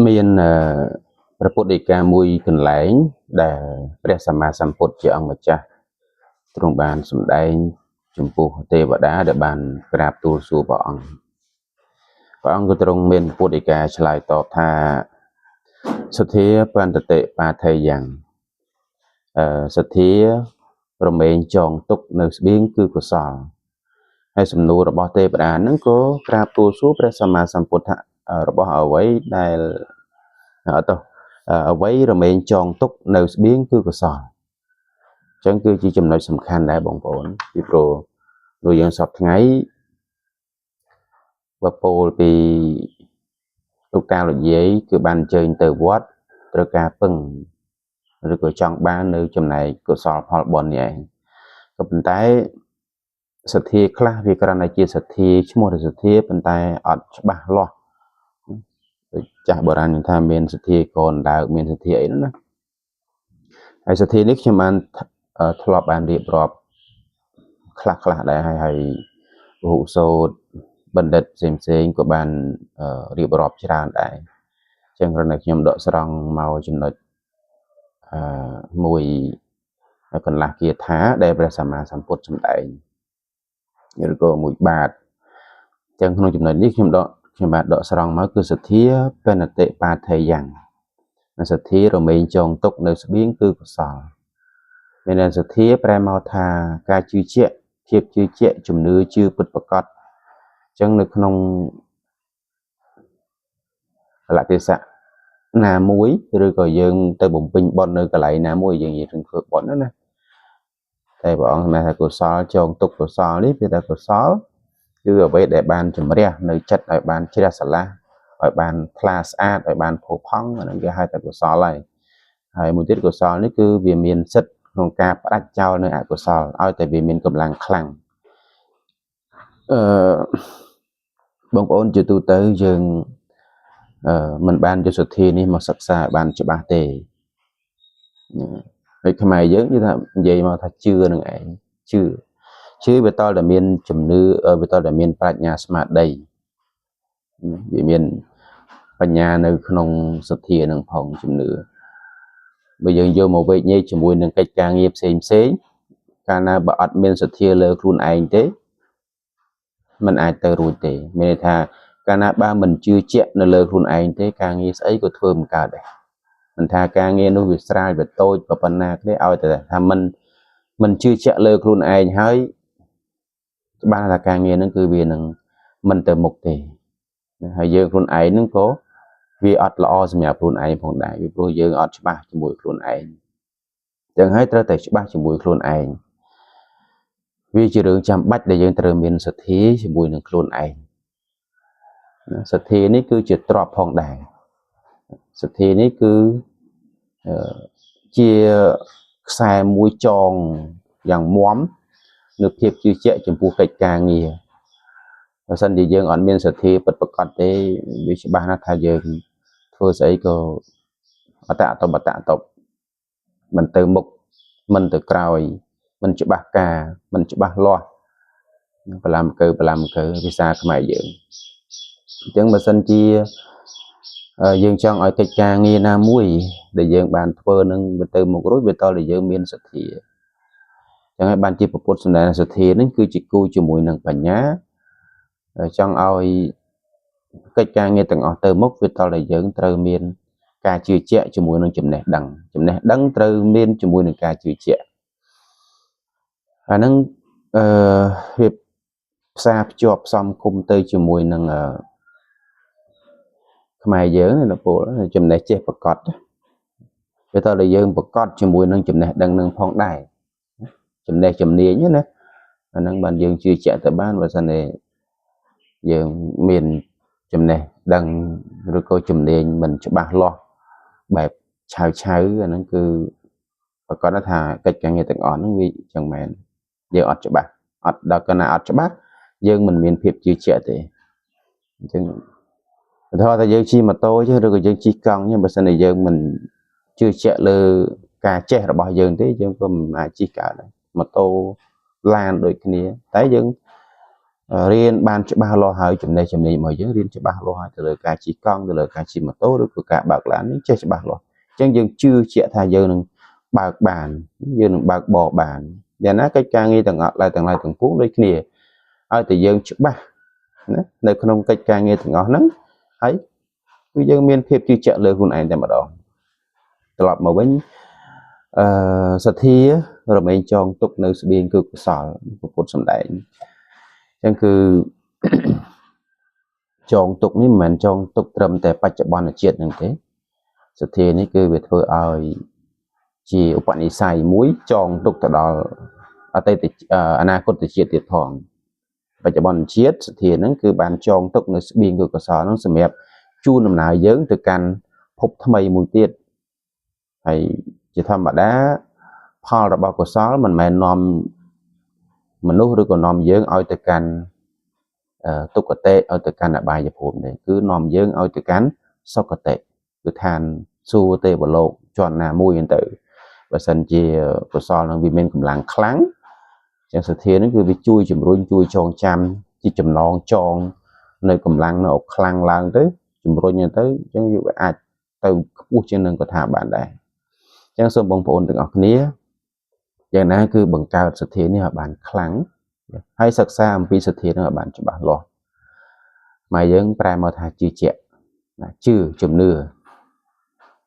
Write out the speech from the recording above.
មានព្រះពុទ្ធដីកាមួយកន្លែងដែលព្រះសម្មាសម្ពុទ្ធជាអង្គម្ចាស់ទ្រង់បានសម្ដែងចំពោះទេវតាដែលបានក្រាបទូលសួរព្រះអង្គក៏ទ្រង់មានពុទ្ធដីកាឆ្លើយតបថាសទ្ធាបន្តិតិបាថេយ៉ាងសទ្ធារមែងចងទុកនៅស្បៀងគឺកុសលហើយសំណួររបស់ទេវតាហ្នឹងក៏ក្រាបទូលសួរព្រះសម្មាសម្ពុទ្ធរបស់អ្វីដែលអ្វីរមែងចងទុកនៅស្បៀងគឺកុសលអញ្ចឹងគឺជាចំណុចសំខាន់ដែរបងប្អូនពីព្រោះយើងសពថ្ងៃបពោលពីលោកតាលោកយាយគឺបានអញ្ជើញទៅវត្តត្រូវការពឹងឬក៏ចង់បាននៅចំណែកកុសលផលបុណ្យនេះឯងក៏ប៉ុន្តែសទ្ធាខ្លះវាគ្រាន់តែជាសទ្ធាឈ្មោះតែសទ្ធាប៉ុន្តែអត់ច្បាស់លាស់ចាស់បុរាណថាមានសទ្ធាកូនដើកមានសទ្ធាអីហ្នឹងណាហើយសទ្ធានេះខ្ញុំបានធ្លាប់បានរៀបរាប់ខ្លះដែរហើយពហុសោតបណ្ឌិតផ្សេងក៏បានរៀបរាប់ច្រើនដែរអញ្ចឹងគ្រាន់តែខ្ញុំដកស្រង់មកចំណុចមួយកន្លះគាថាដែលព្រះសម្មាសម្ពុទ្ធសម្ដែងឬក៏មួយបាតអញ្ចឹងក្នុងចំណុចនេះខ្ញុំបាទដកស្រង់មកគឺសទ្ធាបន្តិតិបាថេយ៉ាងសទ្ធារមែងចងទុកនៅស្បៀងគឺកុសលមានន័យសទ្ធាប្រែមកថាការជឿជាក់ភាពជឿជាក់ជំនឿជឿពិតប្រាកដអញ្ចឹងនៅក្នុងកលៈទេសៈណាមួយឬក៏យើងទៅបំពេញបុណ្យនៅកន្លែងណាមួយយើងនិយាយถึงធ្វើបុណ្យណាតែព្រះអង្គថាកុសលចងទុកកុសលនេះវាថាកុសលគឺអ្វីដែលបានជំរះនៅចិត្តឲ្យបានជ្រះស្រឡះឲ្យបានថ្លាស្អាតឲ្យបានផូរផង់អាហ្នឹងគេហៅថាកុសលហើយមួយទៀតកុសលនេះគឺវាមានសិទ្ធិក្នុងការផ្ដាច់ចោលនៅអកុសលឲ្យតែវាមានកម្លាំងខ្លាំងបងប្អូនជាទូទៅយើងមិនបានយកសទ្ធានេះមកសិក្សាបានច្បាស់ទេហើយខ្មែរយើងនិយាយមកថាជឿនឹងឯងជឿវាតលតែមានជំនឿវាតលតែមានប្រាជ្ញាស្មារតីវាមានបញ្ញានៅក្នុងសទ្ធានឹងផងជំនឿបើយើងយកមកវេញញែកជាមួយនឹងកិច្ចការងារផ្សេងកាលណាបើអត់មានសទ្ធាលើខ្លួនឯងទេมันអាចទៅរួចទេមានន័យថាកាលណាបើមិនជឿជាក់នៅលើខ្លួនឯងទេការងារស្អីក៏ធ្វើមិនកើតដែរមិនថាការងារនោះវាស្រាលវាតូចប៉ុណ្ណាគ្នាឲ្យតែថាមិនជឿជាក់លើខ្លួនឯងហើយច្បាស់ថាការងារហ្នឹងគឺវានឹងមិនទៅមុខទេហើយយើងខ្លួនឯងហ្នឹងក៏វាអត់ល្អសម្រាប់ខ្លួនឯងផងដែរពីព្រោះយើងអត់ច្បាស់ជាមួយខ្លួនឯងអញ្ចឹងហើយត្រូវតែច្បាស់ជាមួយខ្លួនឯងវាជារឿងចាំបាច់ដែលយើងត្រូវមានសទ្ធាជាមួយនឹងខ្លួនឯងសទ្ធានេះគឺជាទ្រព្យផងដែរសទ្ធានេះគឺជាខ្សែមួយចងយ៉ាងមាំនៅភាពជឿជាក់ចំពោះកិច្ចការងារបើសិនជាយើងអត់មានសទ្ធាពិតប្រាកដទេវាច្បាស់ណាស់ថាយើងធ្វើស្អីក៏អតតមិនទៅមុខមិនទៅក្រោយមិនច្បាស់ការមិនច្បាស់លាស់បលាមកើភាសាខ្មែរយើងអញ្ចឹងបើសិនជាយើងចង់ឲ្យកិច្ចការងារណាមួយដែលយើងបានធ្វើនឹងវាទៅមុខរួចវាតតែយើងមានសទ្ធាអញ្ចឹងហើយបានជាពុទ្ធសម្ដែងសទ្ធានេះគឺជាគូជាមួយនឹងបញ្ញាចង់ឲ្យកិច្ចការងារទាំងអស់ទៅមុខវាតតែយើងត្រូវមានការជឿជាក់ជាមួយនឹងចំណេះដឹងត្រូវមានជាមួយនឹងការជឿជាក់អាហ្នឹងវាផ្សារភ្ជាប់ផ្សំគុំទៅជាមួយនឹងខ្មែរយើងណាពលចំណេះចេះប្រកបវាតើយើងប្រកបជាមួយនឹងចំណេះដឹងនឹងផងដែរចំណេះជំនាញណាអាហ្នឹងបានយើងជឿជាក់ទៅបានបើសិនជាយើងមានចំណេះដឹងឬក៏ជំនាញមិនច្បាស់លាស់បែបឆៅអាហ្នឹងគឺប្រកបថាកិច្ចការងារទាំងអស់ហ្នឹងវាចឹងមែនយើងអត់ច្បាស់អត់ដល់កណាអត់ច្បាស់យើងមិនមានភាពជឿជាក់ទេអញ្ចឹងឧទាហរណ៍ថាយើងជិះម៉ូតូchứឬក៏យើងជិះកង់បើសិនជាយើងមិនជឿជាក់លើការចេះរបស់យើងទេយើងក៏មិនអាចជិះកើតដែរម៉ូតូឡានដូចគ្នាតែយើង riêng ban cho ba lo hơi chấm này mà riêng cho ba lo hơi từ lời ca chỉ con từ lời ca chỉ mà tốt được của cả bạc lán chơi cho ba lo chẳng dừng chưa chạy thay giờ nâng bạc bàn giờ nâng bạc bỏ bàn và nó cái ca nghi tầng lại tầng cuốn đây kia ai từ giờ trước ba nơi không cái ca nghi tầng ngõ nắng ấy bây giờ miền phép chưa chạy lời hôn ảnh để mà đó lọt mà với sát thi rồi mình chọn tục nơi sự biên cực sở của một sầm đại chẳng cứ chọn tục ní mình chọn tục trầmแต่ปัจจุบันtriệtอย่างthế sát thiนี่คือviệc vừa ai chỉอุปนิสัยมุ้ยจองตุกตลอดở đây thìอนาคตtriệtติดทองปัจจุบันtriệt sát thi นั้นคือบานจองตุกในบินคือสอนนั้นสมัยจูนำหนาเยอะtừการพบทำไมมุ้ยติดให้จะทำแบบนั้นพอเราบอกสอนมันไม่นอมมันนู้หรือก็นอมเยอะเอาแต่การตุกเตะเอาแต่การอบายจะผมเนี่ยคือนอมเยอะเอาแต่การสกเตะคือทานสู้เตะบอลโลกจอนนามุยนั่นเตอvà sân chia của so là vì mình cũng làng kháng chẳng sự thế nó cứ bị chui chùm ruin chui tròn chăm chỉ chùm non tròn nơi cũng làng nó kháng làng tới chùm ruin như tới chẳng như vậy ai từ buộc trên nâng có thả bạn đây chẳng sơn bông phồn được ngọc nía giờ này cứ bằng cao sự thế này là bạn kháng hay sặc xa một vì sự thế là bạn cho bạn lo mà dân prai mà thà chưa chẹt chưa chùm nưa